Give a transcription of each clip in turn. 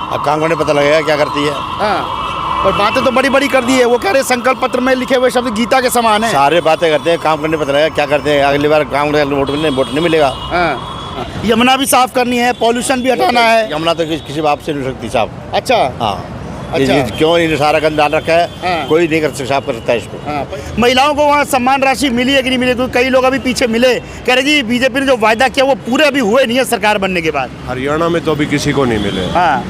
अब काम करने पता लगेगा क्या करती है। हाँ, पर बातें तो बड़ी बड़ी कर दी है। वो कह रहे संकल्प पत्र में लिखे हुए शब्द गीता के समान है। सारे बातें करते हैं, काम करने पता लगेगा क्या करते हैं। अगली बार काम वोट नहीं मिलेगा। हाँ, यमुना भी साफ करनी है, पॉल्यूशन भी हटाना है। यमुना तो किसी बाप से नहीं सकती साहब। अच्छा, हाँ, अच्छा। क्यों इन्हें सारा गंद डाल रखा है। हाँ। कोई नहीं साफ कर सकता है इसको। हाँ, महिलाओं को वहाँ सम्मान राशि मिली है कि नहीं मिली? क्योंकि कई लोग अभी पीछे मिले, कह रहे जी बीजेपी ने जो वायदा किया वो पूरे अभी हुए नहीं है सरकार बनने के बाद। हरियाणा में तो अभी किसी को नहीं मिले। हाँ,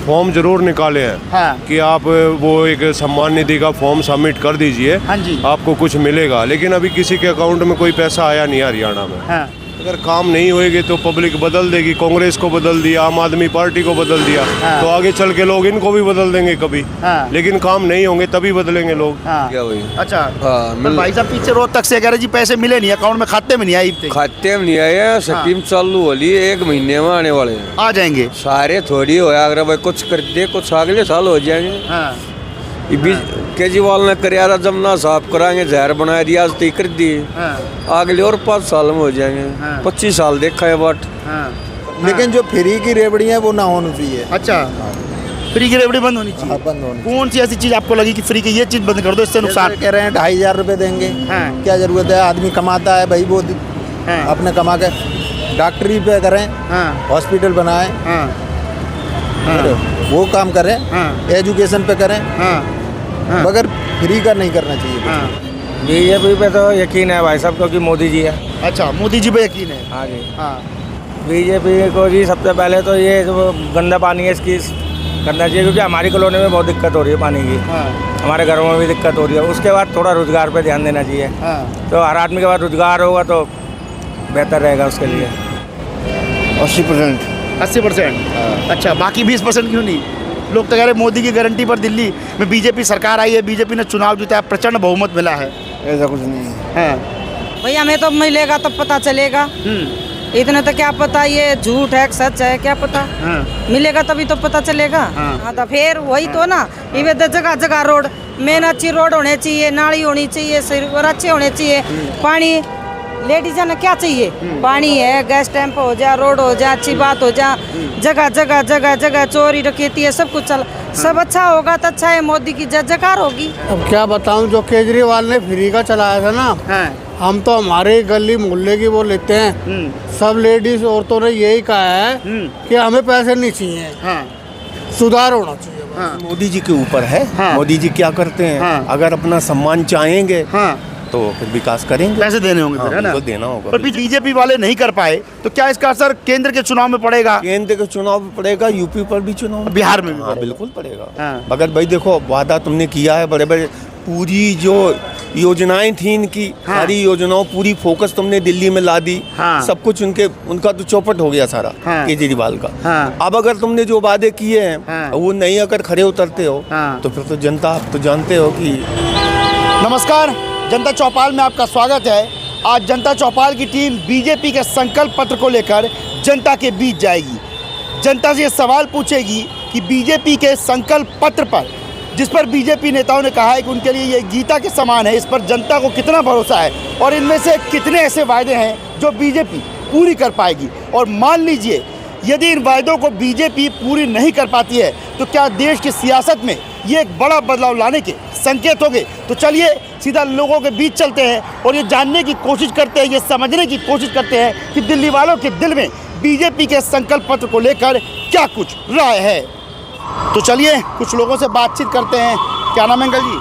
फॉर्म जरूर निकाले हैं। हाँ। कि आप वो एक सम्मान निधि का फॉर्म सबमिट कर दीजिए। हाँ जी। आपको कुछ मिलेगा, लेकिन अभी किसी के अकाउंट में कोई पैसा आया नहीं हरियाणा में। हाँ, अगर काम नहीं होएगी तो पब्लिक बदल देगी। कांग्रेस को बदल दिया, आम आदमी पार्टी को बदल दिया। हाँ। तो आगे चल के लोग इनको भी बदल देंगे कभी। हाँ। लेकिन काम नहीं होंगे तभी बदलेंगे लोग। हाँ। क्या हुई? अच्छा। हाँ, पर भाई साहब पीछे रोज तक से कह रहे जी पैसे मिले नहीं, अकाउंट में खाते में नहीं आई। खाते में नहीं आया। स्कीम चालू होली 1 महीने में आने वाले हैं। आ जाएंगे सारे थोड़ी होया, अगर भाई कुछ कर दे कुछ अगले साल हो जाएंगे। हाँ, केजरीवाल ने कराया जमुना साफ कराएंगे, जहर बना दिया, आज तय कर दी। हाँ, अगले और 5 साल में हो जाएंगे। हाँ। 25 साल देखा है बट। हाँ। लेकिन जो फ्री की रेवड़ी है वो ना होनी चाहिए। अच्छा, फ्री की रेवड़ी बंद होनी चाहिए। हाँ, बंद होनी कौन सी ऐसी चीज आपको लगी कि फ्री की ये चीज बंद कर दो, इससे नुकसान? कह रहे हैं 2500 रुपये देंगे। हाँ। क्या जरूरत है? आदमी कमाता है भाई, वो हाँ। अपने कमा के डॉक्टरी पे करें, हाँ, हॉस्पिटल बनाएं, हाँ, हाँ, वो काम करें, हाँ, एजुकेशन पे करें, हाँ, हाँ, मगर फ्री का नहीं करना चाहिए। हाँ। बीजेपी पे तो यकीन है भाई साहब, क्योंकि मोदी जी है। अच्छा, मोदी जी पे यकीन है। हाँ जी। हाँ, बीजेपी को जी सबसे पहले तो ये जो गंदा पानी है इसकी करना चाहिए, क्योंकि हमारी कॉलोनी में बहुत दिक्कत हो रही है पानी की। हाँ, हमारे घरों में भी दिक्कत हो रही है। उसके बाद थोड़ा रोजगार पे ध्यान देना चाहिए। हाँ। तो हर आदमी के पास रोजगार होगा तो बेहतर रहेगा उसके लिए। 80%। 80%। अच्छा, बाकी 20% क्यों नहीं? लोग तो कह रहे मोदी की गारंटी पर दिल्ली में बीजेपी सरकार आई है, बीजेपी ने चुनाव जीता, प्रचंड बहुमत मिला है। ऐसा कुछ नहीं है। हाँ। भैया हमें तो मिलेगा तब पता चलेगा। इतने तो क्या पता ये झूठ है सच है, क्या पता। हाँ। मिलेगा तभी तो पता चलेगा। हाँ, तो फिर वही तो ना, ये तो जगह जगह रोड, मेन अच्छी रोड होने चाहिए, नाली होनी चाहिए, सड़क अच्छे होने चाहिए, पानी लेडीज ने क्या चाहिए? पानी है, गैस टैंप हो जा, रोड हो जा, अच्छी बात हो जा, जगह जगह जगह जगह चोरी डकैती है, सब कुछ चल, सब अच्छा होगा तो अच्छा है, मोदी की जय जयकार होगी। अब क्या बताऊं, जो केजरीवाल ने फ्री का चलाया था ना, हाँ। हम तो हमारे गली मोहल्ले की वो लेते हैं। सब लेडीज औरतों ने यही कहा है कि हमें पैसे नहीं चाहिए, हाँ, सुधार होना चाहिए। हाँ, मोदी जी के ऊपर है। हाँ। मोदी जी क्या करते हैं। हाँ। अगर अपना सम्मान चाहेंगे हाँ, तो फिर विकास करेंगे। पैसे देने होंगे फिर, है ना? बिल्कुल देना होगा। पर बीजेपी वाले नहीं कर पाए तो क्या इसका असर केंद्र के चुनाव में पड़ेगा? केंद्र के चुनाव भी पड़ेगा, यूपी पर भी चुनाव, बिहार में भी हाँ पड़ेगा। बिल्कुल पड़ेगा। हाँ। मगर भाई देखो, वादा तुमने किया है बड़े बड़े, पूरी जो योजनाएं थी इनकी, हाँ। सारी योजनाओं पूरी फोकस तुमने दिल्ली में ला दी। हाँ। सब कुछ उनका तो चौपट हो गया सारा। हाँ। केजरीवाल का। हाँ। अब अगर तुमने जो वादे किए हैं, हाँ। वो नहीं अगर खड़े उतरते हो, हाँ। तो फिर तो जनता, आप तो जानते हो कि। नमस्कार, जनता चौपाल में आपका स्वागत है। आज जनता चौपाल की टीम बीजेपी के संकल्प पत्र को लेकर जनता के बीच जाएगी। जनता से ये सवाल पूछेगी कि बीजेपी के संकल्प पत्र पर, जिस पर बीजेपी नेताओं ने कहा है कि उनके लिए ये गीता के समान है, इस पर जनता को कितना भरोसा है और इनमें से कितने ऐसे वायदे हैं जो बीजेपी पूरी कर पाएगी। और मान लीजिए यदि इन वायदों को बीजेपी पूरी नहीं कर पाती है तो क्या देश की सियासत में ये एक बड़ा बदलाव लाने के संकेत होंगे। तो चलिए सीधा लोगों के बीच चलते हैं और ये जानने की कोशिश करते हैं, ये समझने की कोशिश करते हैं कि दिल्ली वालों के दिल में बीजेपी के संकल्प पत्र को लेकर क्या कुछ राय है। तो चलिए कुछ लोगों से बातचीत करते हैं। क्या नाम है अंकल जी?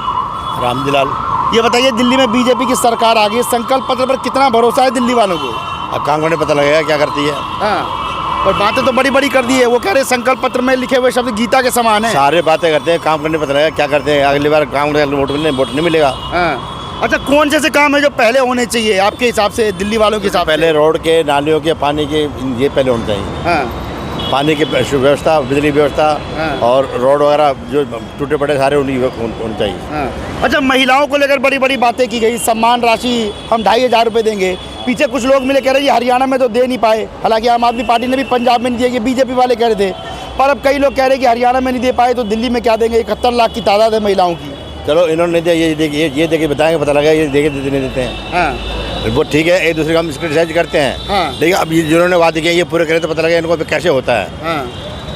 रामदलाल। ये बताइए, दिल्ली में बीजेपी की सरकार आ गई, संकल्प पत्र पर कितना भरोसा है दिल्ली वालों को? अब काम करने पता लगेगा क्या करती है। हाँ, पर बातें तो बड़ी बड़ी कर दी है। वो कह रहे संकल्प पत्र में लिखे हुए शब्द गीता के समान है। सारे बातें करते हैं, काम करने पता लगेगा क्या करते हैं। अगली बार काम वोट नहीं मिलेगा। हाँ। अच्छा, कौन से काम है जो पहले होने चाहिए आपके हिसाब से, दिल्ली वालों के हिसाब से? पहले रोड के, नालियों के, पानी के, ये पहले होने चाहिए। हाँ, पानी की व्यवस्था, बिजली व्यवस्था, हाँ। और रोड वगैरह जो टूटे पड़े सारे उन्हीं होने चाहिए। हाँ। अच्छा, महिलाओं को लेकर बड़ी बड़ी बातें की गई, सम्मान राशि हम 2500 रुपये देंगे। पीछे कुछ लोग मिले, कह रहे हैं हरियाणा में तो दे नहीं पाए, हालांकि आम आदमी पार्टी ने भी पंजाब में नहीं दिए, बीजेपी वाले कह रहे थे। पर अब कई लोग कह रहे हैं कि हरियाणा में नहीं दे पाए तो दिल्ली में क्या देंगे। 71 लाख की तादाद है महिलाओं की। चलो इन्होंने दिया, ये देके बताएंगे, पता लगा ये देके नहीं देते हैं। हाँ, वो ठीक है, एक दूसरे का हम क्रिटिसाइज करते हैं। हाँ। लेकिन अब जिन्होंने वादे किया ये पूरे करें तो पता लगा इनको कैसे होता है। हाँ,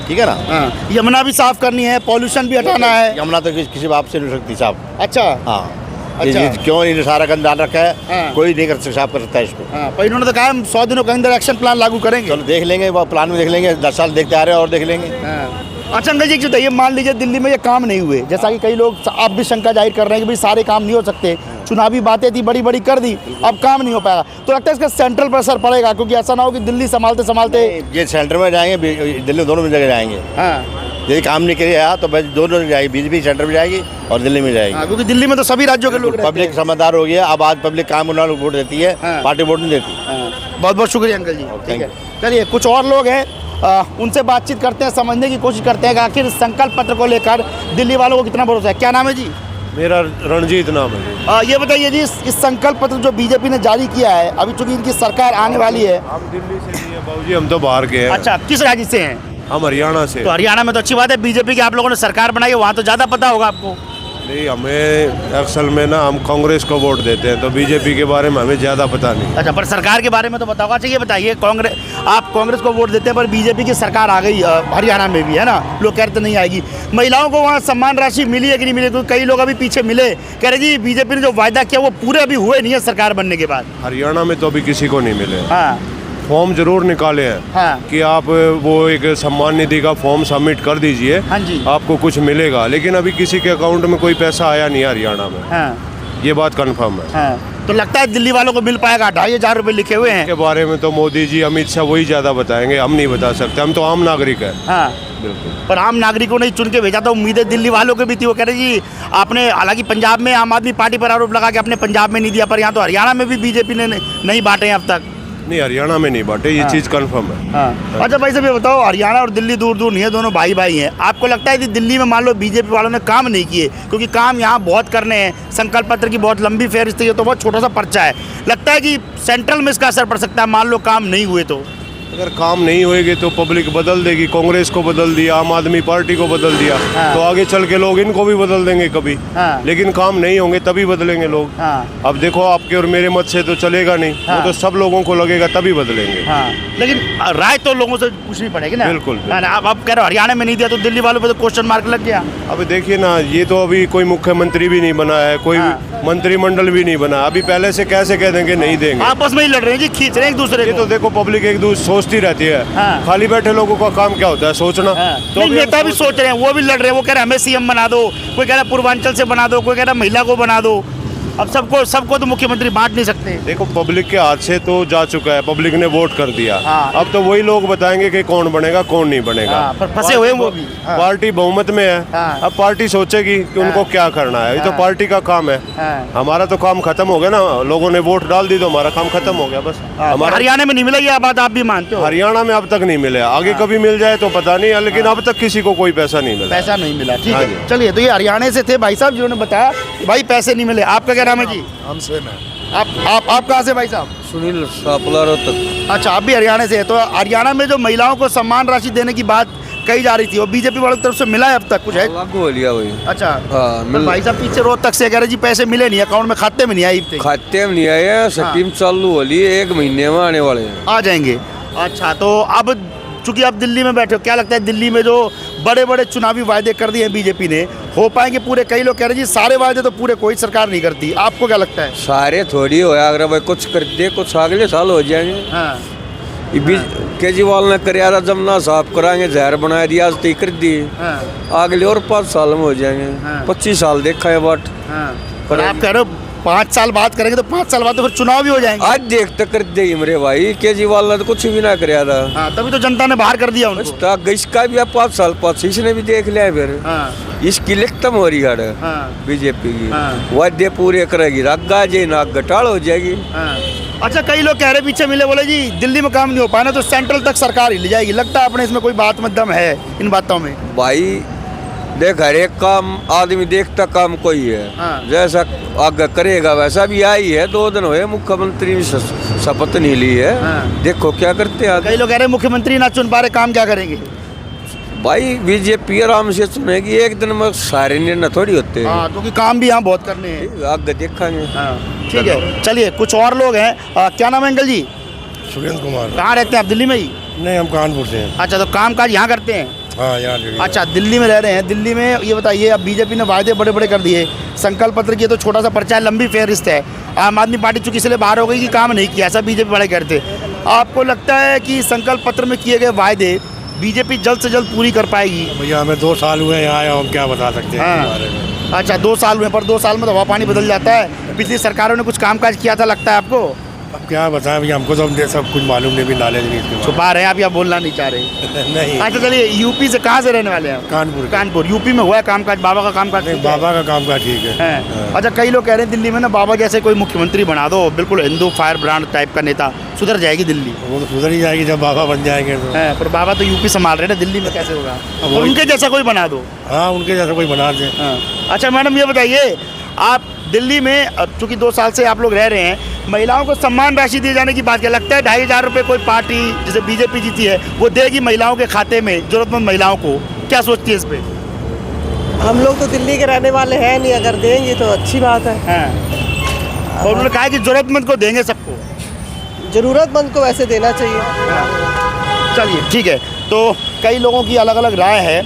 ठीक है ना। हाँ, यमुना भी साफ करनी है, पॉल्यूशन भी हटाना है। यमुना तो किसी बाप से नहीं सकती साहब। अच्छा। हाँ अच्छा। ये क्यों इन्हें सारा गंद डाल रखा है। हाँ। कोई नहीं कर साफ कर सकता है इसको। हाँ, पर इन्होंने तो कहा हम 100 दिनों के अंदर एक्शन प्लान लागू करेंगे। चलो देख लेंगे, वो प्लान में देख लेंगे, 10 साल देखते आ रहे हैं और देख लेंगे। हाँ। अच्छा अंकल जी एक चीज़ बताइए, मान लीजिए दिल्ली में ये काम नहीं हुए, जैसा कि कई लोग आप भी शंका जाहिर कर रहे हैं कि भाई सारे काम नहीं हो सकते, चुनावी बातें थी बड़ी बड़ी कर दी, अब काम नहीं हो पाएगा, तो लगता है इसका सेंट्रल पर असर पड़ेगा, क्योंकि ऐसा ना हो कि दिल्ली संभालते संभालते। ये सेंटर में जाएंगे, दिल्ली दोनों में जगह जाएंगे। हाँ यदि काम नहीं किया तो बस दोनों जगह जाएगी, बीजेपी सेंटर में जाएगी और दिल्ली में जाएगी। हाँ, क्योंकि दिल्ली में तो सभी राज्यों के लोग रहते पब्लिक हैं। समझदार हो गया, अब आज पब्लिक काम उन्होंने वोट देती है। हाँ। पार्टी वोट नहीं देती। बहुत बहुत शुक्रिया अंकल जी। ठीक थैंक है, चलिए कुछ और लोग हैं, उनसे बातचीत करते हैं, समझने की कोशिश करते हैं कि आखिर संकल्प पत्र को लेकर दिल्ली वालों को कितना भरोसा है। क्या नाम है जी? मेरा रणजीत नाम है। ये बताइए जी, इस संकल्प पत्र जो बीजेपी ने जारी किया है, अभी चूंकि इनकी सरकार आने वाली है। हम दिल्ली से नहीं है बाबूजी, हम तो बाहर के हैं। अच्छा, किस राज्य से हैं? हम हरियाणा से। तो हरियाणा में तो अच्छी बात है, बीजेपी की आप लोगों ने सरकार बनाई है, वहाँ तो ज़्यादा पता होगा आपको। नहीं, हमें असल में ना हम कांग्रेस को वोट देते हैं, तो बीजेपी के बारे में हमें ज़्यादा पता नहीं। अच्छा, पर सरकार के बारे में तो पता होगा। अच्छा ये बताइए, आप कांग्रेस को वोट देते हैं पर बीजेपी की सरकार आ गई हरियाणा में भी, है ना, लोग कहते नहीं आएगी। महिलाओं को वहाँ सम्मान राशि मिली है कि नहीं मिली? क्योंकि कई लोग अभी पीछे मिले, कह रहे जी बीजेपी ने जो वायदा किया वो पूरे अभी हुए नहीं है सरकार बनने के बाद। हरियाणा में तो अभी किसी को नहीं मिले। हाँ फॉर्म जरूर निकाले हैं। हाँ। कि आप वो एक सम्मान निधि का फॉर्म सबमिट कर दीजिए। हाँ जी। आपको कुछ मिलेगा, लेकिन अभी किसी के अकाउंट में कोई पैसा आया नहीं है हरियाणा में। हाँ ये बात कंफर्म है। हाँ, तो लगता है दिल्ली वालों को मिल पाएगा? 2,500 रुपये लिखे हुए हैं। के बारे में तो मोदी जी, अमित शाह वही ज़्यादा बताएंगे, हम नहीं बता सकते, हम तो आम नागरिक हैं। हाँ बिल्कुल। पर आम नागरिकों ने चुन के भेजा, तो उम्मीदें दिल्ली वालों के भी थी। वो कह रहे जी आपने, हालांकि पंजाब में आम आदमी पार्टी पर आरोप लगा कि आपने पंजाब में नहीं दिया, पर यहाँ तो हरियाणा में भी बीजेपी ने नहीं बांटे हैं अब तक। नहीं, हरियाणा में नहीं बांटे, ये चीज़ कंफर्म है। हाँ। अच्छा भाई साहब ये बताओ, हरियाणा और दिल्ली दूर दूर नहीं है, दोनों भाई भाई हैं। आपको लगता है कि दिल्ली में मान लो बीजेपी वालों ने काम नहीं किए, क्योंकि काम यहाँ बहुत करने हैं, संकल्प पत्र की बहुत लंबी फेहरिस्त है, तो बहुत छोटा सा पर्चा है, लगता है कि सेंट्रल में इसका असर पड़ सकता है मान लो काम नहीं हुए तो? अगर काम नहीं होएगी तो पब्लिक बदल देगी, कांग्रेस को बदल दिया, आम आदमी पार्टी को बदल दिया। हाँ। तो आगे चल के लोग इनको भी बदल देंगे कभी। हाँ। लेकिन काम नहीं होंगे तभी बदलेंगे लोग। हाँ। अब देखो, आपके और मेरे मत से तो चलेगा नहीं। हाँ। वो तो सब लोगों को लगेगा तभी बदलेंगे। हाँ, लेकिन राय तो लोगों से पूछनी पड़ेगी ना। बिल्कुल, बिल्कुल। है ना? अब कह रहे हो हरियाणा में नहीं दिया, तो दिल्ली वालों पे तो क्वेश्चन मार्क लग गया। अब देखिए ना, ये तो अभी कोई मुख्यमंत्री भी नहीं बना है, कोई हाँ। मंत्रिमंडल भी नहीं बना, अभी पहले से कैसे कह देंगे नहीं देंगे। आपस में ही लड़ रहे हैं जी, खींच रहे हैं एक दूसरे ये को। तो देखो, पब्लिक एक दूसरे सोचती रहती है। हाँ। खाली बैठे लोगों का काम क्या होता है? सोचना। हाँ। तो नहीं, अभी हम नेता भी सोच रहे हैं, वो भी लड़ रहे हैं, वो कह रहे हैं हमें सीएम बना दो, कोई कह रहा है पूर्वांचल से बना दो, कोई कह रहा है महिला को बना दो। अब सबको तो मुख्यमंत्री बांट नहीं सकते। देखो, पब्लिक के हाथ से तो जा चुका है, पब्लिक ने वोट कर दिया। हाँ। अब तो वही लोग बताएंगे कि कौन बनेगा कौन नहीं बनेगा। हाँ, पर फंसे हुए हैं वो भी। हाँ। पार्टी बहुमत में है। हाँ। अब पार्टी सोचेगी कि उनको क्या करना है, ये तो हाँ। पार्टी का काम है। हाँ। हमारा तो काम खत्म हो गया ना, लोगों ने वोट डाल दी तो हमारा काम खत्म हो गया बस। हमारा हरियाणा में नहीं मिला, ये बात आप भी मानते हो? हरियाणा में अब तक नहीं मिले, आगे कभी मिल जाए तो पता नहीं है, लेकिन अब तक किसी को कोई पैसा नहीं मिला। पैसा नहीं मिला, ठीक हाँ है। जी। चलिए, तो ये हरियाणा से थे भाई साहब जिन्होंने बताया कि भाई पैसे नहीं मिले। आपका क्या नाम है जी? आप कहाँ से भाई साहब? सुनील सापला रोहतक। अच्छा, आप भी हरियाणा से है। तो हरियाणा में जो महिलाओं को सम्मान राशि देने की बात कही जा रही थी, वो बीजेपी वालों की तरफ से मिला है अब तक कुछ है? लागू हो लिया वही। अच्छा। हाँ, पर भाई साहब पीछे रोहतक से कह रहे जी पैसे मिले नहीं, अकाउंट में खाते में नहीं आई थे। खाते में नहीं आए, स्कीम चालू हो ली, 1 महीने में आने वाले हैं। आ जाएंगे। अच्छा, तो अब चूंकि आप दिल्ली में बैठे हो, क्या लगता है दिल्ली में जो बड़े बड़े चुनावी वायदे कर दिए हैं बीजेपी ने, हो पाएंगे पूरे? कई लोग कह रहे हैं जी सारे वायदे तो पूरे कोई सरकार नहीं करती, आपको क्या लगता है? सारे थोड़ी हो, अगर भाई कुछ कर दे, कुछ अगले साल हो जाएंगे। हाँ। केजरीवाल ने करियारा जमना साफ कराएंगे, जहर बना दिया, आज तय कर दी, हाँ। अगले और 5 साल में हो जाएंगे। हाँ। 25 साल देखा है बाट। हाँ। पर आप कह रहे हो 5 साल बाद करेंगे, तो 5 साल बाद तो फिर चुनाव भी हो जाएंगे। आज देख तक कर दे मेरे भाई, केजरीवाल ने तो कुछ भी ना कराया था। हाँ, तभी तो जनता ने बाहर कर दिया उनको। इसका भी अब 5 साल पास इसने भी देख लिया फिर। हाँ। इसकी खत्म हो रही है हाँ। बीजेपी की। हाँ। वादे पूरे करेगी, रग्गा जे नाक घटाड़ हो जाएगी। हाँ। अच्छा, कई लोग कह रहे पीछे मिले, बोले जी दिल्ली में काम नहीं हो पाया ना, तो सेंट्रल तक सरकार ही ले जाएगी। लगता है अपने इसमें कोई बात में दम है इन बातों में? भाई देख, हर एक काम आदमी देखता काम कोई है। हाँ। जैसा आगे करेगा वैसा भी आई है। 2 दिन हुए मुख्यमंत्री ने शपथ नहीं ली है। हाँ। देखो क्या करते हैं आगे। कई लोग कह रहे मुख्यमंत्री ना चुन पा रहे, काम क्या करेंगे? भाई बीजेपी आराम से चुनेगी, एक दिन में सारे निर्णय थोड़ी होते हैं। हाँ, क्योंकि काम भी यहाँ बहुत करने हैं। आगे देखेंगे। हाँ, ठीक है। चलिए, कुछ और लोग हैं। क्या नाम है अंकल जी? सुरेंद्र कुमार। कहाँ रहते हैं आप? दिल्ली में ही? नहीं, हम कानपुर से हैं। अच्छा, तो काम काज यहाँ करते हैं? हाँ यहाँ अच्छा, दिल्ली में रह रहे हैं। दिल्ली में ये बताइए, अब बीजेपी ने वायदे बड़े बड़े कर दिए, संकल्प पत्र की तो छोटा सा पर्चा है, लंबी फेहरिस्त है। आम आदमी पार्टी चूंकि इसलिए बाहर हो गई कि काम नहीं किया, ऐसा बीजेपी बड़े करते। आपको लगता है कि संकल्प पत्र में किए गए वायदे बीजेपी जल्द से जल्द पूरी कर पाएगी? भैया हमें 2 साल हुए यहाँ आए, हम क्या बता सकते हैं इसके बारे में। अच्छा, 2 साल हुए, पर 2 साल में तो हवा पानी बदल जाता है। पिछली सरकारों ने कुछ कामकाज किया था, लगता है आपको? अब क्या बताएं भैया, हमको तो सब कुछ मालूम नहीं, भी नॉलेज नहीं इसके छुपा रहे हैं आप या बोलना नहीं चाह रहे? बारे में। नहीं, अच्छा चलिए, यूपी से कहाँ से रहने वाले हैं? कानपुर। कानपुर। यूपी में हुआ है कामकाज, बाबा का कामकाज? नहीं, बाबा का काम का ठीक है। हैं। अच्छा, कई लोग कह रहे हैं दिल्ली में ना बाबा जैसे कोई मुख्यमंत्री बना दो, बिल्कुल हिंदू फायर ब्रांड टाइप का नेता, सुधर जाएगी दिल्ली। वो तो सुधर ही जाएगी जब बाबा बन जाएंगे तो। है, पर बाबा तो यूपी संभाल रहे हैं ना, दिल्ली में कैसे होगा? अब और उनके जैसा कोई बना दो। हाँ, उनके जैसा कोई बना दे। हाँ। अच्छा मैडम, ये बताइए, आप दिल्ली में अब चूंकि 2 साल से आप लोग रह रहे हैं, महिलाओं को सम्मान राशि दिए जाने की बात क्या लगता है? 2,500 रुपये कोई पार्टी जैसे बीजेपी जीती है वो देगी महिलाओं के खाते में, जरूरतमंद महिलाओं को, क्या सोचती है इस पे? हम लोग तो दिल्ली के रहने वाले हैं नहीं, अगर देंगे तो अच्छी बात है। हाँ। और उन्होंने कहा कि जरूरतमंद को देंगे सबको। ज़रूरतमंद को वैसे देना चाहिए। चलिए ठीक है, तो कई लोगों की अलग अलग राय है।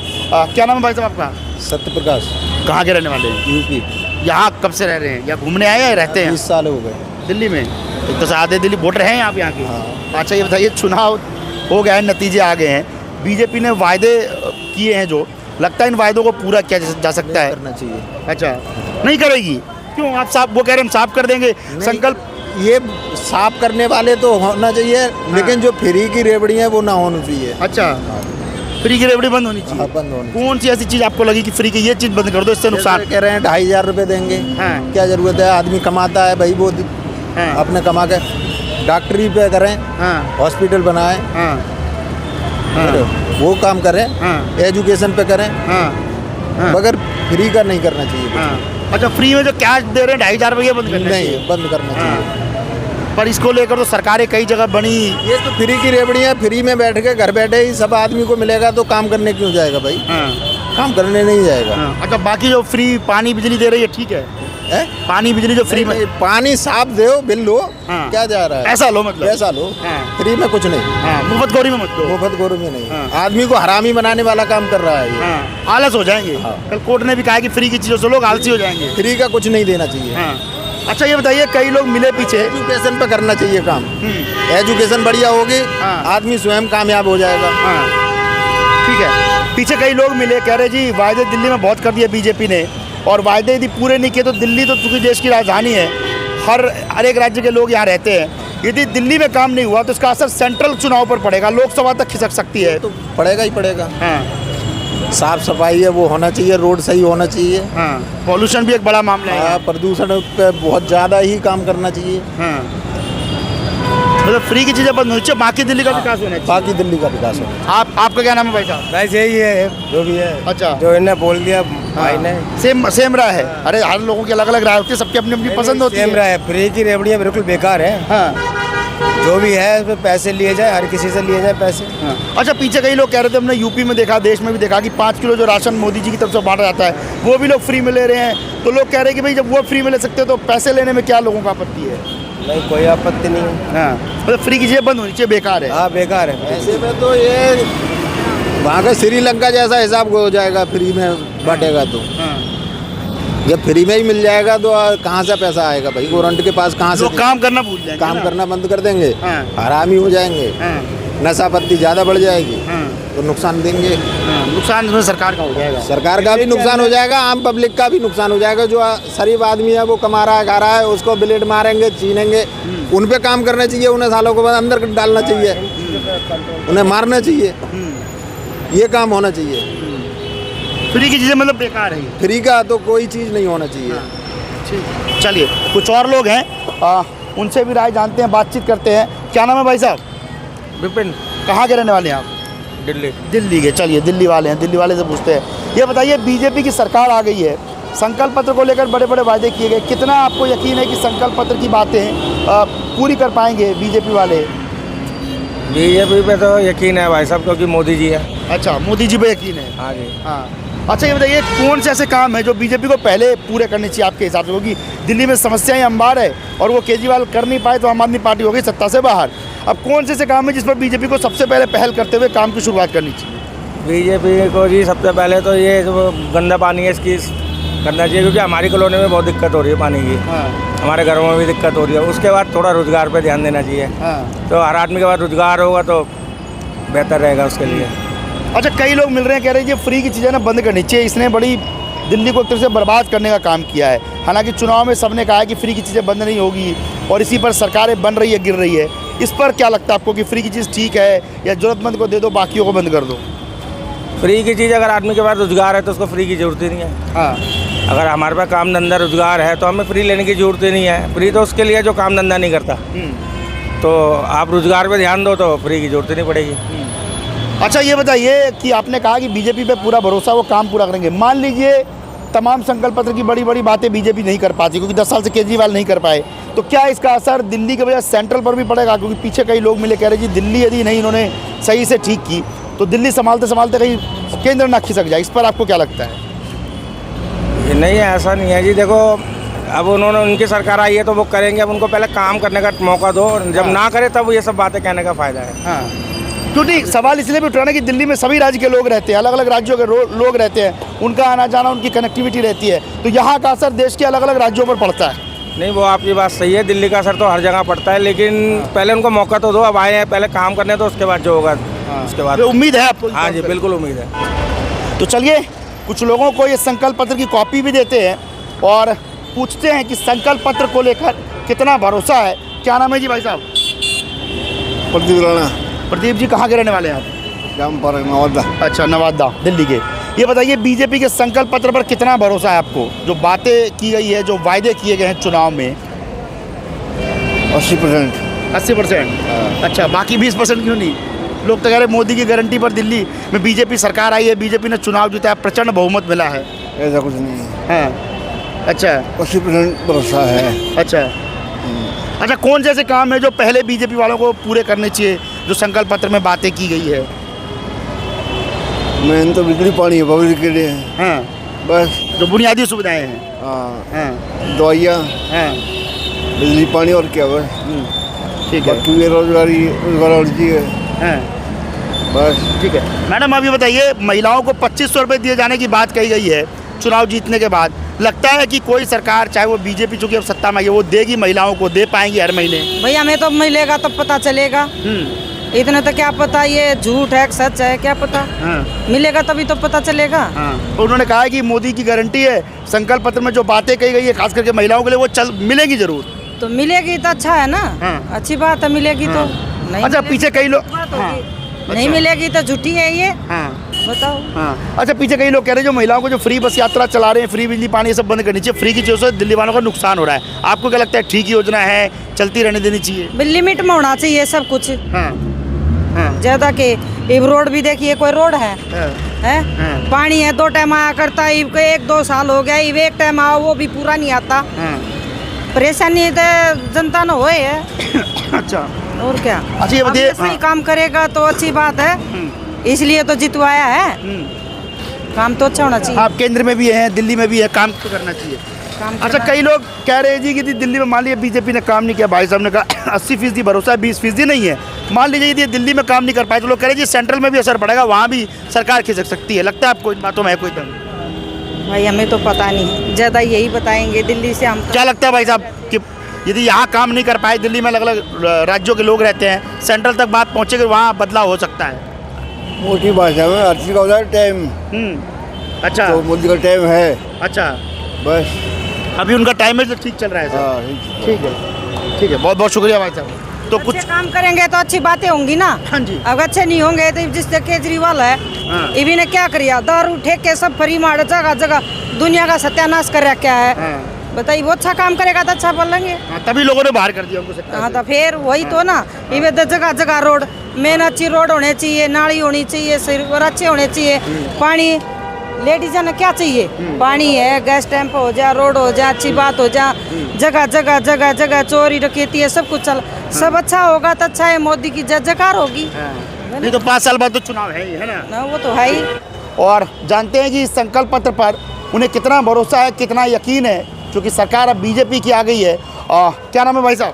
क्या नाम है भाई साहब आपका? सत्य प्रकाश, कहाँ के रहने वाले हैं? यूपी। यहाँ कब से रह रहे हैं, या घूमने आए या रहते हैं? 20 साल हो गए दिल्ली में। एक तो आधे दिल्ली वोटर हैं आप यहाँ के। अच्छा ये बताइए, चुनाव हो गया है, नतीजे आ गए हैं, बीजेपी ने वायदे किए हैं, जो लगता है इन वायदों को पूरा किया जा सकता है? करना चाहिए। अच्छा, नहीं करेगी? क्यों? आप साफ, वो कह रहे हैं हम साफ कर देंगे संकल्प। ये साफ करने वाले तो होना चाहिए, लेकिन जो फ्री की रेवड़ी है वो ना होनी चाहिए। अच्छा, फ्री की रेवड़ी बंद होनी चाहिए? हाँ, बंद होनी। कौन सी ऐसी चीज़ आपको लगी कि फ्री की ये चीज़ बंद कर दो, इससे नुकसान? कह रहे हैं 2,500 रुपये देंगे। हाँ। क्या जरूरत है? आदमी कमाता है भाई, वो हाँ। अपने कमा के डॉक्टरी पे करें, हाँ। हॉस्पिटल बनाएं, हाँ। हाँ। वो काम करें, हाँ। एजुकेशन पे करें, हाँ। हाँ। मगर फ्री का नहीं करना चाहिए। हाँ। अच्छा, फ्री में जो कैश दे रहे हैं 2,500 रुपये बंद करना चाहिए? नहीं, बंद करना चाहिए। पर इसको लेकर तो सरकारें कई जगह बनी। ये तो फ्री की रेवड़ी है, फ्री में बैठ के घर बैठे ही सब आदमी को मिलेगा, तो काम करने क्यों जाएगा भाई? काम करने नहीं जाएगा। अच्छा, बाकी जो फ्री पानी बिजली दे रही है ठीक है? पानी बिजली जो फ्री में, पानी साफ दो, बिल लो, क्या जा रहा है? ऐसा लो, मतलब ऐसा लो, फ्री में कुछ नहीं। मुफ्त गोरी में मत दो। मुफ्त गोरू में नहीं, आदमी को हरामी बनाने वाला काम कर रहा है ये। आलस हो जाएंगे। कल कोर्ट ने भी कहा कि फ्री की चीज़ों से लोग आलसी हो जाएंगे। फ्री का कुछ नहीं देना चाहिए। अच्छा ये बताइए, कई लोग मिले पीछे, एजुकेशन पे करना चाहिए काम। एजुकेशन बढ़िया होगी, आदमी स्वयं कामयाब हो जाएगा। ठीक है। पीछे कई लोग मिले, कह रहे जी वायदे दिल्ली में बहुत कर दिए बीजेपी ने, और वायदे यदि पूरे नहीं किए तो दिल्ली तो चूंकि देश की राजधानी है, हर एक राज्य के लोग यहाँ रहते हैं, यदि दिल्ली में काम नहीं हुआ तो इसका असर सेंट्रल चुनाव पर पड़ेगा, लोकसभा तक खिसक सकती है। तो पड़ेगा ही पड़ेगा। साफ सफाई है वो होना चाहिए, रोड सही होना चाहिए। पॉल्यूशन भी एक बड़ा मामला है। प्रदूषण पे बहुत ज़्यादा ही काम करना चाहिए। मतलब फ्री की चीज़ें बंद होनी चाहिए, बाकी दिल्ली का विकास होना चाहिए। बाकी दिल्ली का विकास हो। आपका क्या नाम है भाई साहब? बस यही है जो भी है। अच्छा, जो इन्हें बोल दिया भाई ने, सेम राय है? अरे हर लोगों की अलग अलग राय होती है, सबकी अपनी अपनी पसंद होती है। सेम राय है, फ्री की रेवड़ियाँ बिल्कुल बेकार है। जो भी है उसमें पैसे लिए जाए, हर किसी से लिए जाए पैसे। अच्छा, पीछे कई लोग कह रहे थे, हमने यूपी में देखा, देश में भी देखा कि 5 किलो जो राशन मोदी जी की तरफ से बांटा जाता है वो भी लोग फ्री में ले रहे हैं। तो लोग कह रहे हैं कि भाई जब वो फ्री में ले सकते हैं तो पैसे लेने में क्या लोगों का आपत्ति है? नहीं, कोई आपत्ति नहीं है। मतलब फ्री की चीज़ें बंद होनी चाहिए, बेकार है। हाँ, बेकार है। ऐसे में तो ये वहाँ का श्रीलंका जैसा हिसाब हो जाएगा, फ्री में बांटेगा तो। जब फ्री में ही मिल जाएगा तो कहाँ से पैसा आएगा भाई? गवर्नमेंट के पास कहाँ से? काम करना भूल जाएंगे, काम करना बंद कर देंगे, हरामी हो जाएंगे, नशा पत्ती ज़्यादा बढ़ जाएगी, तो नुकसान देंगे। नुकसान इसमें सरकार का हो जाएगा। सरकार का भी नुकसान हो जाएगा, आम पब्लिक का भी नुकसान हो जाएगा। जो शरीफ आदमी है वो कमा रहा है, खा रहा है, उसको ब्लेड मारेंगे, छीनेंगे। उन पे काम करना चाहिए, उन्हें सालों के बाद अंदर डालना चाहिए, उन्हें मारना चाहिए, ये काम होना चाहिए। फ्री की चीज़ें मतलब बेकार है। फ्री का तो कोई चीज़ नहीं होना चाहिए। चलिए, कुछ और लोग हैं, उनसे भी राय जानते हैं, बातचीत करते हैं। क्या नाम है भाई साहब? विपिन। कहाँ के रहने वाले हैं आप? दिल्ली। दिल्ली के। चलिए, दिल्ली वाले हैं, दिल्ली वाले से पूछते हैं। ये बताइए, बीजेपी की सरकार आ गई है, संकल्प पत्र को लेकर बड़े बड़े वायदे किए गए, कितना आपको यकीन है कि संकल्प पत्र की बातें पूरी कर पाएंगे बीजेपी वाले? बीजेपी पे तो यकीन है भाई साहब, क्योंकि मोदी जी है। अच्छा, मोदी जी पे यकीन है। हाँ जी। हाँ। अच्छा ये बताइए, कौन से ऐसे काम है जो बीजेपी को पहले पूरे करने चाहिए आपके हिसाब से? क्योंकि दिल्ली में समस्याएं अंबार है और वो केजरीवाल कर नहीं पाए तो आम आदमी पार्टी हो गई सत्ता से बाहर। अब कौन से ऐसे काम है जिस पर बीजेपी को सबसे पहले पहल करते हुए काम की शुरुआत करनी चाहिए? बीजेपी को जी सबसे पहले तो ये जो गंदा पानी है इसकी करना चाहिए, क्योंकि हमारी कॉलोनी में बहुत दिक्कत हो रही है पानी की। हमारे घरों में भी दिक्कत हो रही है। उसके बाद थोड़ा रोजगार पे ध्यान देना चाहिए। तो हर आदमी के पास रोजगार होगा तो बेहतर रहेगा उसके लिए। अच्छा, कई लोग मिल रहे हैं, कह रहे हैं ये फ्री की चीज़ें ना बंद करनी चाहिए, इसने बड़ी दिल्ली को एक तरह से बर्बाद करने का काम किया है। हालांकि चुनाव में सबने कहा है कि फ्री की चीज़ें बंद नहीं होगी और इसी पर सरकारें बन रही है, गिर रही है। इस पर क्या लगता है आपको कि फ्री की चीज़ ठीक है या ज़रूरतमंद को दे दो, बाकियों को बंद कर दो? फ्री की चीज़, अगर आदमी के पास रोजगार है तो उसको फ्री की ज़रूरत ही नहीं है। हाँ, अगर हमारे पास काम धंधा रोजगार है तो हमें फ्री लेने की ज़रूरत ही नहीं है। फ्री तो उसके लिए जो काम धंधा नहीं करता। तो आप रोजगार पे ध्यान दो तो फ्री की ज़रूरत ही नहीं पड़ेगी। अच्छा ये बताइए कि आपने कहा कि बीजेपी पे पूरा भरोसा, वो काम पूरा करेंगे। मान लीजिए तमाम संकल्प पत्र की बड़ी बड़ी बातें बीजेपी नहीं कर पाती, क्योंकि 10 साल से केजरीवाल नहीं कर पाए, तो क्या इसका असर दिल्ली के बजाय सेंट्रल पर भी पड़ेगा? क्योंकि पीछे कई लोग मिले कह रहे जी दिल्ली यदि नहीं इन्होंने सही से ठीक की तो दिल्ली संभालते संभालते कहीं केंद्र ना खिसक जाए। इस पर आपको क्या लगता है? नहीं, ऐसा नहीं है जी। देखो, अब उन्होंने, उनकी सरकार आई है तो वो करेंगे। अब उनको पहले काम करने का मौका दो, जब ना करे तब ये सब बातें कहने का फ़ायदा है। हाँ, क्योंकि सवाल इसलिए भी उठाना कि दिल्ली में सभी राज्य के लोग रहते हैं, अलग अलग राज्यों के लोग रहते हैं, उनका आना जाना, उनकी कनेक्टिविटी रहती है, तो यहाँ का असर देश के अलग अलग राज्यों पर पड़ता है। नहीं, वो आपकी बात सही है, दिल्ली का असर तो हर जगह पड़ता है, लेकिन पहले उनको मौका तो दो। अब आए हैं, पहले काम करने तो उसके बाद जो होगा उसके बाद उम्मीद है आपको? हाँ जी, बिल्कुल उम्मीद है। तो चलिए कुछ लोगों को ये संकल्प पत्र की कॉपी भी देते हैं और पूछते हैं कि संकल्प पत्र को लेकर कितना भरोसा है। क्या नाम है जी भाई साहब? प्रदीप राणा। प्रदीप जी, कहाँ के रहने वाले हैं आप? जामपुर, नवादा। अच्छा, नवादा, दिल्ली के। ये बताइए बीजेपी के संकल्प पत्र पर कितना भरोसा है आपको? जो बातें की गई है, जो वायदे किए गए हैं चुनाव में। 80%। 80%? अच्छा, बाकी 20% क्यों नहीं? लोग तो कह रहे मोदी की गारंटी पर दिल्ली में बीजेपी सरकार आई है, बीजेपी ने चुनाव जीता है, प्रचंड बहुमत मिला है। ऐसा कुछ नहीं है। हाँ, अच्छा, 80% भरोसा है। अच्छा। अच्छा, कौन से ऐसे काम है जो पहले बीजेपी वालों को पूरे करने चाहिए, जो संकल्प पत्र में बातें की गई है? मेन तो बिजली पानी है पब्लिक के लिए। हाँ, बस जो बुनियादी सुविधाएं हैं। हाँ, दवाइयाँ, हाँ, बिजली पानी, और क्या बस। ठीक है। बाकी बेरोजगारी है। हाँ, बस। ठीक है। मैडम, अभी बताइए, महिलाओं को 2500 रुपये दिए जाने की बात कही गई है चुनाव जीतने के बाद। लगता है कि कोई सरकार, चाहे वो बीजेपी चूंकि अब सत्ता में आई है, वो देगी महिलाओं को, दे पाएंगी हर महीने? भैया हमें तो मिलेगा तब पता चलेगा। इतना तो क्या पता ये झूठ है सच है, क्या पता। हाँ, मिलेगा तभी तो पता चलेगा। हाँ। तो उन्होंने कहा है कि मोदी की गारंटी है, संकल्प पत्र में जो बातें कही गई है खास करके महिलाओं के लिए, वो मिलेगी जरूर। तो मिलेगी तो अच्छा है ना। हाँ। अच्छी बात है, मिलेगी तो। नहीं अच्छा, मिलेगी पीछे कई लोग, तो हाँ। नहीं मिलेगी तो झूठी है ये। हाँ, बताओ। हाँ। अच्छा, पीछे कई लोग कह रहे हैं जो महिलाओं को जो फ्री बस यात्रा चला रहे हैं, फ्री बिजली पानी, ये सब बंद करनी चाहिए। फ्री की चीज़ों से दिल्ली वालों का नुकसान हो रहा है। आपको क्या लगता है, ठीक योजना है, चलती रहने देनी चाहिए? लिमिट में होना चाहिए सब कुछ। हाँ, हाँ, ज्यादा के अब रोड भी देखिए, कोई रोड है, हाँ, है? हाँ। पानी है 2 टाइम आया करता है, 1-2 साल हो गया, अब 1 टाइम आओ वो भी पूरा नहीं आता। हाँ। परेशानी तो जनता न होए है। अच्छा, और क्या। अच्छा, ये अब बताइए। ये सही काम करेगा तो अच्छी बात है, इसलिए तो जितवाया है। काम तो अच्छा होना चाहिए। आप केंद्र में भी हैं, दिल्ली में भी है, काम तो करना चाहिए। अच्छा, कई लोग कह रहे हैं जी कि दिल्ली में मान लीजिए बीजेपी ने काम नहीं किया, भाई साहब ने कहा 80% भरोसा है, 20% नहीं है। मान लीजिए यदि दिल्ली में काम नहीं कर पाए तो लोग कह रहे हैं जी सेंट्रल में भी असर पड़ेगा, वहाँ भी सरकार खिसक सकती है। लगता है आपको इन बातों में है कोई दम? भाई हमें तो पता नहीं, ज़्यादा यही बताएंगे दिल्ली से हम तो। क्या लगता है भाई साहब कि यदि यहाँ काम नहीं कर पाए, दिल्ली में अलग अलग राज्यों के लोग रहते हैं, सेंट्रल तक बात पहुँचेगी, वहाँ बदलाव हो सकता है? मोटी भाषा में हर चीज़ का होता है टाइम। अच्छा, तो मोदी का टाइम है। अच्छा, बस अभी उनका टाइम है तो ठीक चल रहा है सर। ठीक है, ठीक है, बहुत बहुत शुक्रिया भाई साहब। तो कुछ काम करेंगे तो अच्छी बातें होंगी ना। हाँ जी। अब अच्छे नहीं होंगे तो जिससे केजरीवाल है, हाँ। इन्हीं ने क्या किया, दारू ठेके सब फ्री मार, जगह जगह दुनिया का सत्यानाश कर रखा है। हाँ। बताइए, वो अच्छा काम करेगा तो अच्छा बोलेंगे। हाँ, तभी लोगों ने बाहर कर दिया उनको सत्ता हाँ, से। तो फिर वही तो ना, ये तो जगह जगह रोड, मेन अच्छी रोड होने चाहिए, नाली होनी चाहिए, और अच्छे होने चाहिए। पानी लेडीज ने क्या चाहिए, पानी है, गैस टैंप हो जा, रोड हो जा, अच्छी बात हो जा, जगह जगह जगह जगह चोरी डकैती है, सब कुछ चल, सब अच्छा होगा तो अच्छा है, मोदी की जय जयकार होगी। नहीं तो 5 साल बाद तो चुनाव है ही, है ना? वो तो है ही। और जानते हैं कि इस संकल्प पत्र पर उन्हें कितना भरोसा है, कितना यकीन है, क्योंकि सरकार अब बीजेपी की आ गई है। क्या नाम है भाई साहब?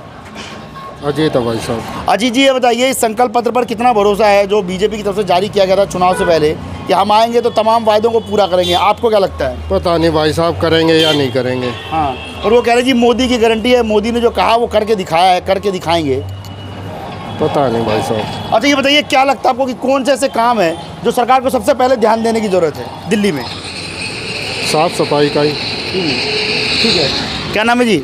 अजीत है भाई साहब। अजीत जी, ये बताइए इस संकल्प पत्र पर कितना भरोसा है जो बीजेपी की तरफ से जारी किया गया था चुनाव से पहले, कि हम आएंगे तो तमाम वायदों को पूरा करेंगे, आपको क्या लगता है? पता नहीं भाई साहब करेंगे या नहीं करेंगे। हाँ, और वो कह रहे जी मोदी की गारंटी है, मोदी ने जो कहा वो करके दिखाया है, करके दिखाएंगे। पता नहीं भाई साहब। अच्छा ये बताइए, क्या लगता है आपको कि कौन से ऐसे काम है जो सरकार को सबसे पहले ध्यान देने की ज़रूरत है दिल्ली में? साफ सफाई का ही। ठीक है, क्या नाम है जी?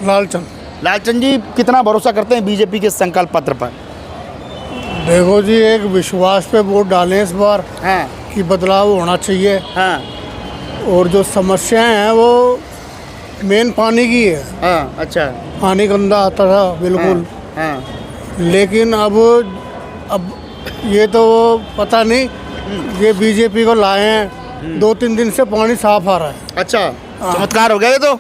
लालचंद। लालचंद जी, कितना भरोसा करते हैं बीजेपी के संकल्प पत्र पर? देखो जी, एक विश्वास पे वोट डालें इस बार। हाँ कि बदलाव होना चाहिए। हाँ और जो समस्याएं हैं वो मेन पानी की है। हाँ। अच्छा। पानी गंदा आता था बिल्कुल। हाँ। लेकिन अब ये तो पता नहीं, ये बीजेपी को लाए हैं, 2-3 दिन से पानी साफ आ रहा है। अच्छा, चमत्कार हो गया ये तो।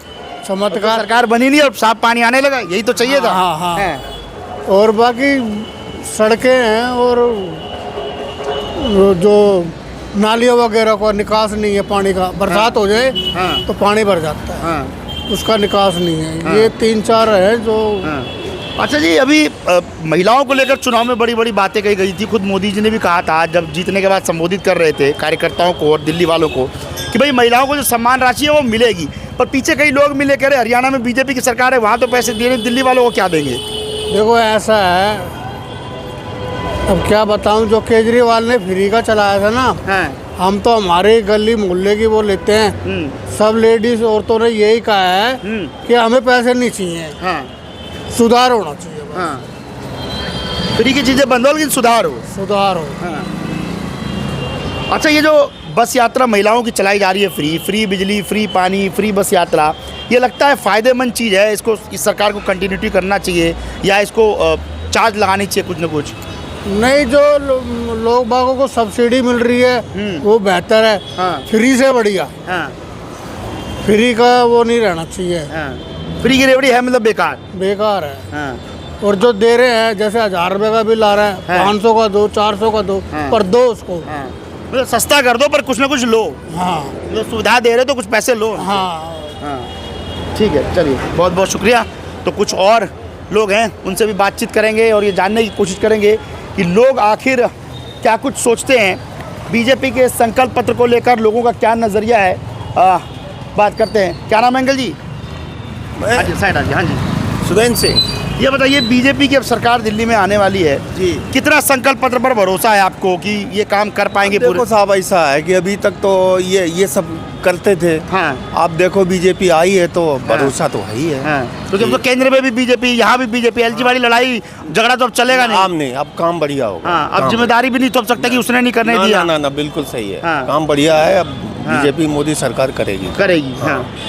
चमत्कार। सरकार बनी नहीं और साफ पानी आने लगा, यही तो चाहिए था। हाँ हाँ। और बाकी सड़कें हैं और जो नालियों वगैरह का निकास नहीं है पानी का। बरसात हो जाए तो पानी भर जाता है, उसका निकास नहीं है। ये 3-4 है जो। अच्छा जी, अभी महिलाओं को लेकर चुनाव में बड़ी बड़ी बातें कही गई थी। खुद मोदी जी ने भी कहा था जब जीतने के बाद संबोधित कर रहे थे कार्यकर्ताओं को और दिल्ली वालों को कि भाई महिलाओं को जो सम्मान राशि है वो मिलेगी। पर पीछे कई लोग मिले कह रहे हरियाणा में बीजेपी की सरकार है, वहाँ तो पैसे दे रहे, दिल्ली वालों को क्या देंगे? देखो ऐसा है, अब क्या बताऊं, जो केजरीवाल ने फ्री का चलाया था ना, हम तो हमारे गली मोहल्ले की वो लेते हैं। सब लेडीज औरतों ने यही कहा है कि हमें पैसे नहीं चाहिए, सुधार होना चाहिए। फ्री की चीज़ें बंद हो लेकिन सुधार हो। अच्छा, ये जो बस यात्रा महिलाओं की चलाई जा रही है, फ्री बिजली, फ्री पानी, फ्री बस यात्रा, ये लगता है फ़ायदेमंद चीज़ है? इसको इस सरकार को कंटिन्यूटी करना चाहिए या इसको चार्ज लगानी चाहिए कुछ ना कुछ? नहीं, जो लोग बागों को सब्सिडी मिल रही है वो बेहतर है। फ्री से बढ़िया। फ्री का वो नहीं रहना चाहिए। फ्री की रेवड़ी है मतलब बेकार है। और जो दे रहे हैं, जैसे 1000 रुपये का बिल आ रहा है, 500 का दो, 400 का दो, पर दो उसको। मतलब सस्ता कर दो पर कुछ ना कुछ लो। हाँ, मतलब सुविधा दे रहे तो कुछ पैसे लो। हाँ। ठीक है, चलिए बहुत बहुत शुक्रिया। तो कुछ और लोग हैं, उनसे भी बातचीत करेंगे और ये जानने की कोशिश करेंगे कि लोग आखिर क्या कुछ सोचते हैं, बीजेपी के संकल्प पत्र को लेकर लोगों का क्या नज़रिया है। बात करते हैं। क्या नाम है अंकल जी? हाँ जी, साइड हाँ जी। सुरेंद्र सिंह। ये बताइए, बीजेपी की अब सरकार दिल्ली में आने वाली है जी, कितना संकल्प पत्र पर भरोसा है आपको कि ये काम कर पाएंगे? देखो साहब, ऐसा है कि अभी तक तो ये सब करते थे। हाँ। आप देखो बीजेपी आई है तो भरोसा तो है ही है। तो जब तो केंद्र में भी बीजेपी, यहाँ भी बीजेपी, एलजी वाली लड़ाई झगड़ा तो अब चलेगा नहीं। अब काम बढ़िया होगा। अब जिम्मेदारी भी नहीं थोप सकता कि उसने नहीं करने दिया। ना, बिल्कुल सही है। काम बढ़िया है। अब बीजेपी मोदी सरकार करेगी।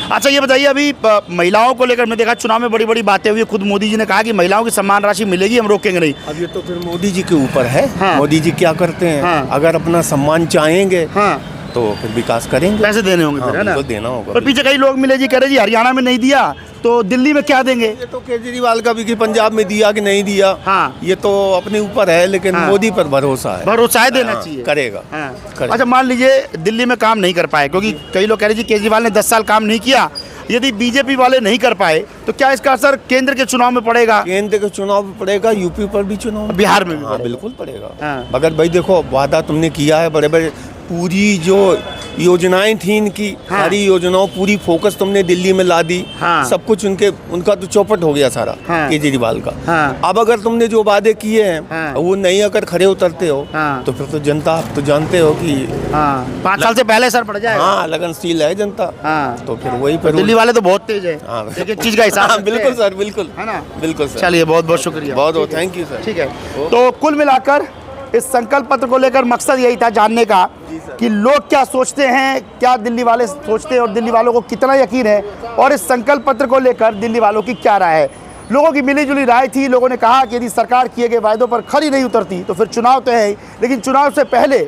अच्छा ये बताइए, अभी महिलाओं को लेकर मैं देखा चुनाव में बड़ी बड़ी बातें हुई। खुद मोदी जी ने कहा कि महिलाओं की सम्मान राशि मिलेगी, हम रोकेंगे नहीं। अब ये तो फिर मोदी जी के ऊपर है। मोदी जी क्या करते हैं। अगर अपना सम्मान चाहेंगे तो फिर विकास करेंगे, पैसे देने होंगे फिर, है ना? देना होगा। पर पीछे कई लोग मिले जी, कह रहे जी हरियाणा में नहीं दिया तो दिल्ली में क्या देंगे? ये तो केजरीवाल का भी कि पंजाब में दिया कि नहीं दिया, ये तो अपने ऊपर है। लेकिन मोदी पर भरोसा है, देना चाहिए, करेगा। अच्छा मान लीजिए दिल्ली में काम नहीं कर पाए, क्योंकि कई लोग कह रहे जी केजरीवाल ने 10 साल काम नहीं किया, यदि बीजेपी वाले नहीं कर पाए तो क्या इसका असर केंद्र के चुनाव में पड़ेगा? केंद्र के चुनाव में पड़ेगा, यूपी पर भी चुनाव, बिहार में भी बिल्कुल पड़ेगा। मगर भाई देखो, वादा तुमने किया है बड़े बड़े, पूरी जो योजनाएं थी इनकी, सारी योजनाओं पूरी फोकस तुमने दिल्ली में ला दी। सब कुछ उनका तो चौपट हो गया सारा केजरीवाल का। अब अगर तुमने जो वादे किए हैं वो नहीं अगर खड़े उतरते हो तो फिर तो जनता, आप तो जानते हो कि 5 साल से पहले सर पड़ जाएगा। लगनशील है जनता। तो फिर वही पर दिल्ली वाले तो बहुत तेज है, एक चीज का हिसाब। बिल्कुल सर, बिल्कुल है ना? बिल्कुल सर। चलिए बहुत बहुत शुक्रिया। बहुत थैंक यू सर। ठीक है, तो कुल मिलाकर इस संकल्प पत्र को लेकर मकसद यही था जानने का कि लोग क्या सोचते हैं, क्या दिल्ली वाले सोचते हैं और दिल्ली वालों को कितना यकीन है, और इस संकल्प पत्र को लेकर दिल्ली वालों की क्या राय है। लोगों की मिली जुली राय थी। लोगों ने कहा कि यदि सरकार किए गए वायदों पर खरी नहीं उतरती तो फिर चुनाव तो है ही, लेकिन चुनाव से पहले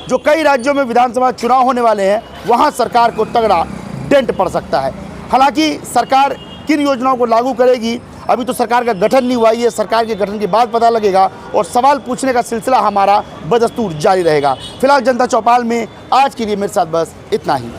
जो कई राज्यों में विधानसभा चुनाव होने वाले हैं वहाँ सरकार को तगड़ा डेंट पड़ सकता है। हालांकि सरकार किन योजनाओं को लागू करेगी, अभी तो सरकार का गठन नहीं हुआ है। सरकार के गठन के बाद पता लगेगा और सवाल पूछने का सिलसिला हमारा बदस्तूर जारी रहेगा। फिलहाल जनता चौपाल में आज के लिए मेरे साथ बस इतना ही।